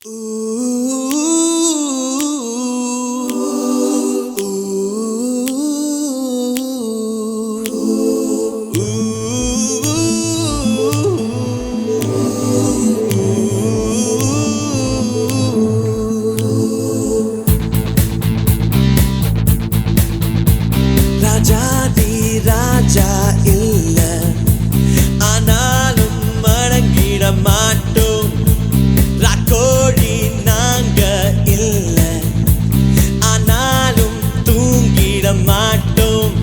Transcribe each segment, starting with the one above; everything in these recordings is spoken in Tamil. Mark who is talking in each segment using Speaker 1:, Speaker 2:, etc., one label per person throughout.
Speaker 1: ராஜாதி ராஜா இல்ல ஆனாலும் மடங்கிட மாட்டோம். ராக்கோழி நாங்க இல்ல ஆனாலும் தூங்கிட மாட்டோம்.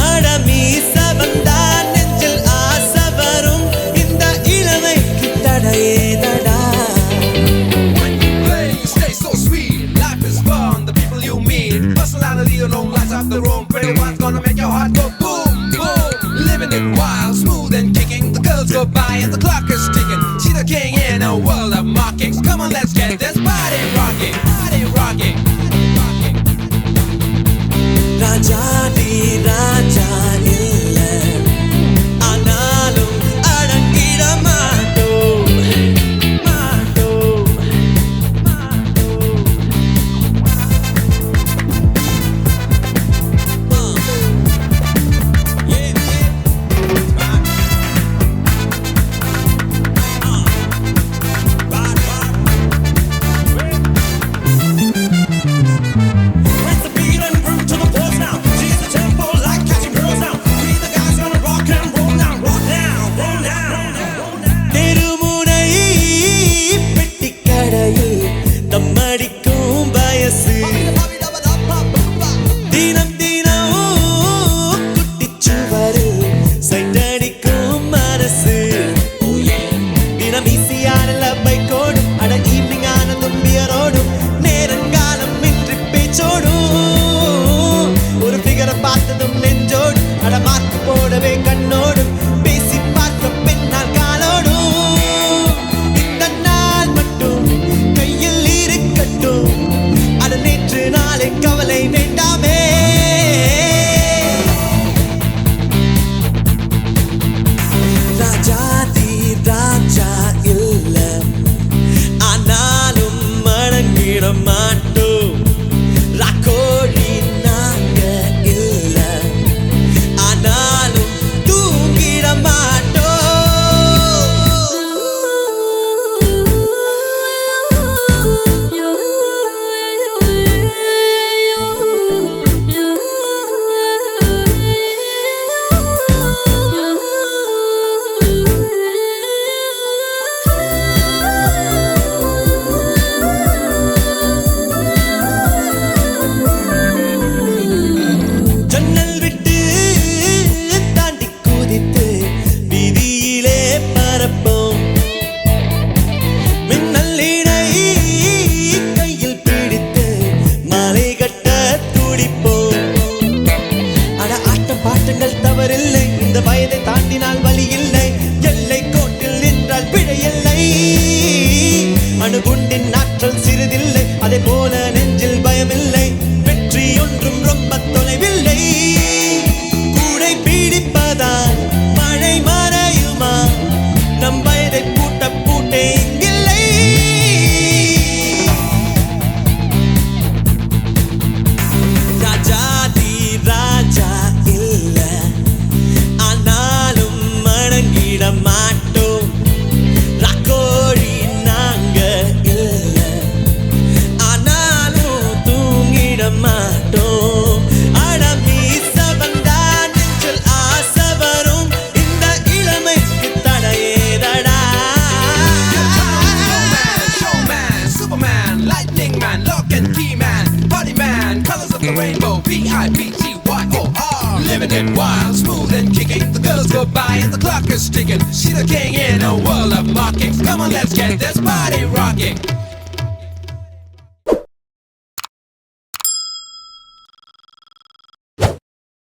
Speaker 1: அடமீச வந்தால் நெஞ்சில் ஆசை வரும். இந்த இளமைக்கு தடையேதடா.
Speaker 2: When you play, you stay so sweet. Life is fun, the people you meet. Personality alone lights up the room. Pretty one's gonna make your heart go boom, boom. Living it wild, smooth and kicking. The girls go by and the clock is ticking. She the king in a world of mockings. Come on, let's get this body rocking, body rocking, body rocking.
Speaker 1: ராஜாதி ராஜா இல்ல ஆனாலும் அடங்கிட மாட்டோம், மாட்டோம், தெருமுனை பெட்டிக்கடையில் தம்மடிக்கும் வயசு. தினம் தினம் குட்டிச்சுவரில் சைட்டடிக்கும் மனசு. தினம் ஈசியான பைக்கோடும் அட ஈவினிங் ஆனந்தும் பியரோடும் நேரங்காலம் இன்றி பேச்சோடும். ஒரு ஃபிகரை பார்த்ததும் நெஞ்சோடும் அட மார்க்கு போடவே கண்ணோடும். பேசி பார்க்க பெண்ணால் காலோடும். இந்த நாள் மட்டும் கையில் இருக்கட்டும். அட நேற்று நாளை கவலை வேண்டாமே. ராஜாதி ராஜா இல்ல ஆனாலும் மடங்கிட மாட்டோம். ராக்கோழி நாங்க இல்ல ஆனாலும் தூங்கிட மாட்டோம். ஜன்னல் விட்டு தாண்டி குதித்து வீதியிலே பரப்போம். மின்னல் இணை கையில் பிடித்து மாலை கட்ட துடிப்போம். அட ஆட்டம் பாட்டங்கள் தவறில்லை. இந்த வயதை தாண்டினால் வழி இல்லை. எல்லை கோட்டில் நின்றால் பிழையில்லை. அணுகுண்டின் ஆற்றல் சிறிதில்லை. அதே போல நெஞ்சில் பயமில்லை. வெற்றி ஒன்றும் ரொம்ப தொலைவில்லை. கூடை பிடிப்பதால் மழை மறையுமா? நம் வயதை பூட்ட பூட்டே இங்கில்லை. ராஜாதி ராஜா இல்ல ஆனாலும் மடங்கிட மாட்டோம். ராக்கோழி நாங்க இல்ல ஆனாலும் தூங்கிட மாட்டோம். அடமீச வந்தா நெஞ்சில் ஆசை வரும். இந்த இளமைக்கு தடையேதடா.
Speaker 2: Showman, Superman, lightning man, lock and key man, party man, colors of the rainbow, P-I-P-T-Y-O-R. Living it wild, smooth and kicking. The girls go by and the clock is ticking. She the king in a world of mockings. Come on, let's get this body rocking.